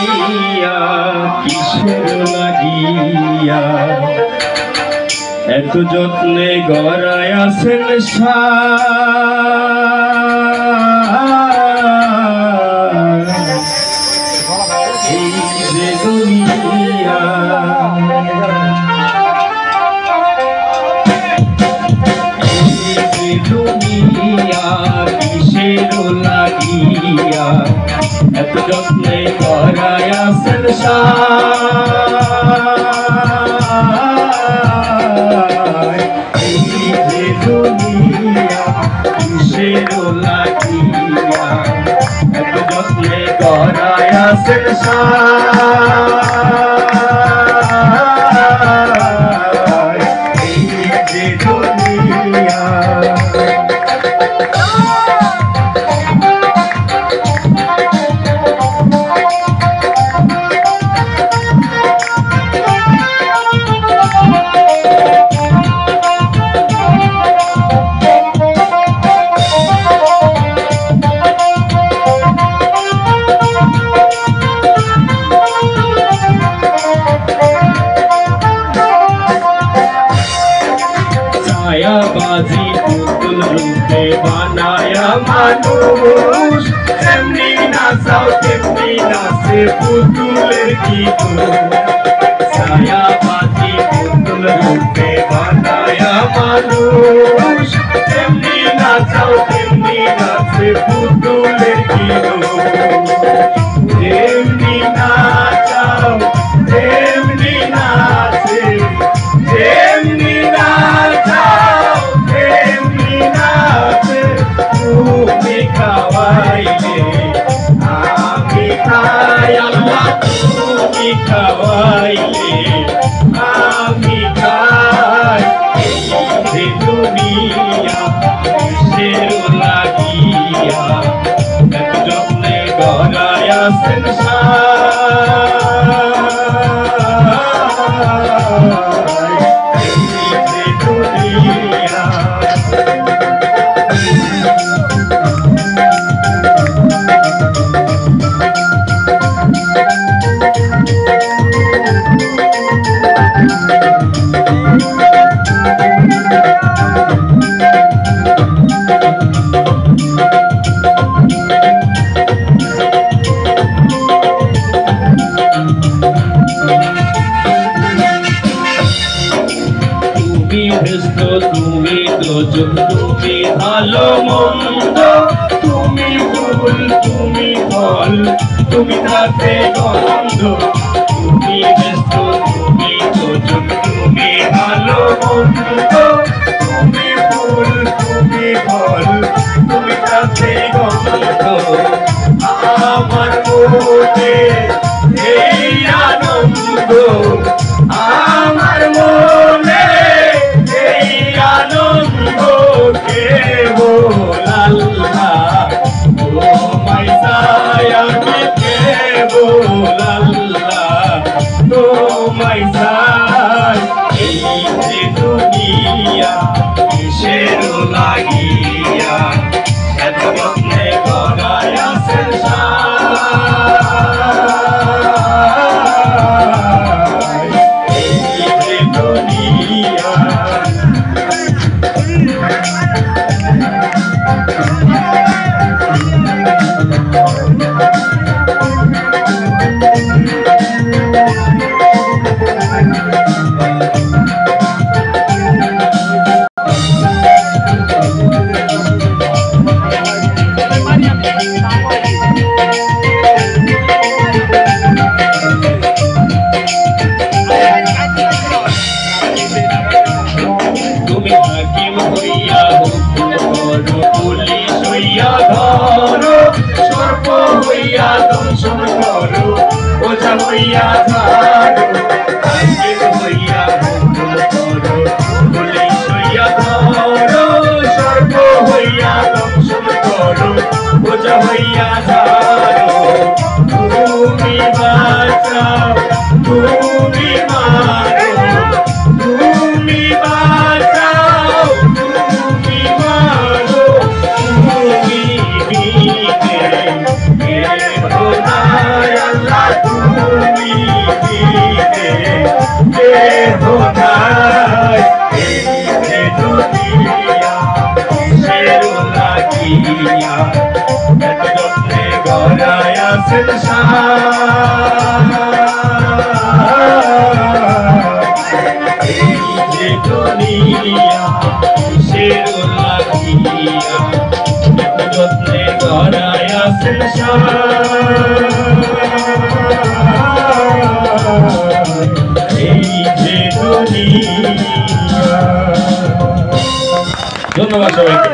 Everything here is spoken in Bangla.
দুনিয়া কিসের লাগিয়া এত যত্নে গড়ায় আছেন এই যে দুনিয়া দুনিয়া কিসের লাগিয়া এত যত্নে গড়ায় আছেন এই যে দুনিয়া কিসের লাগিয়া এত যত্নে গড়ায় আছেন এই যে দুনিয়া बाजी पुतुल रूपे बनाया मानुष एमनी नाचाओ तेमनी नाचे पुतुलेर गीत छाया बाजी पुतुल रूपे बनाया मानुष एमनी नाचाओ तेमनी नाचे पुतुलेर गीत एमनी नाचाओ तेमनी नाचे एमनी नाचाओ তুমি খাওয়াইলে আমি খাই আল্লাহ তুমি খাওয়াইলে আমি খাই এই যে দুনিয়া কিসের লাগিয়া এত যত্নে গড়ায় আছেন এই যে দুনিয়া তুমি দোজক তুমি ভালো মন্দ তুমি ফুল তুমি ফল তুমি তাতে গন্ধ তুমি ব্যস্ত তুমি দোজক তুমি ভালো মন্দ তুমি ফুল তুমি ফল তুমি তাতে গন্ধ আমার মনে এই আনন্দ আমার মনে দুনিয়া কিসের লাগিয়া এত যত্নে গড়ায় আছেন এই যে দুনিয়া তুমি হাকিম হইয়া হুকুম করো পুলিশ হইয়া ধরো সর্প হইয়া দংশন করো ওঝা হইয়া ঝাড়ো হাকিম হইয়া হুকুম করো পুলিশ হইয়া ধরো সর্প হইয়া দংশন করো ওঝা হইয়া ঝাড়ো তুমি বাঁচাও তুমি মারো তুমি বাঁচাও তুমি মারো তুমি বিনে আল্লাহ রাখিয়া এত যত্নে গড়ায় আছেন এই যে দুনিয়া কিসের লাগিয়া এত যত্নে গড়ায় আছেন এই যে দুনিয়া। ধন্যবাদ সবাইকে।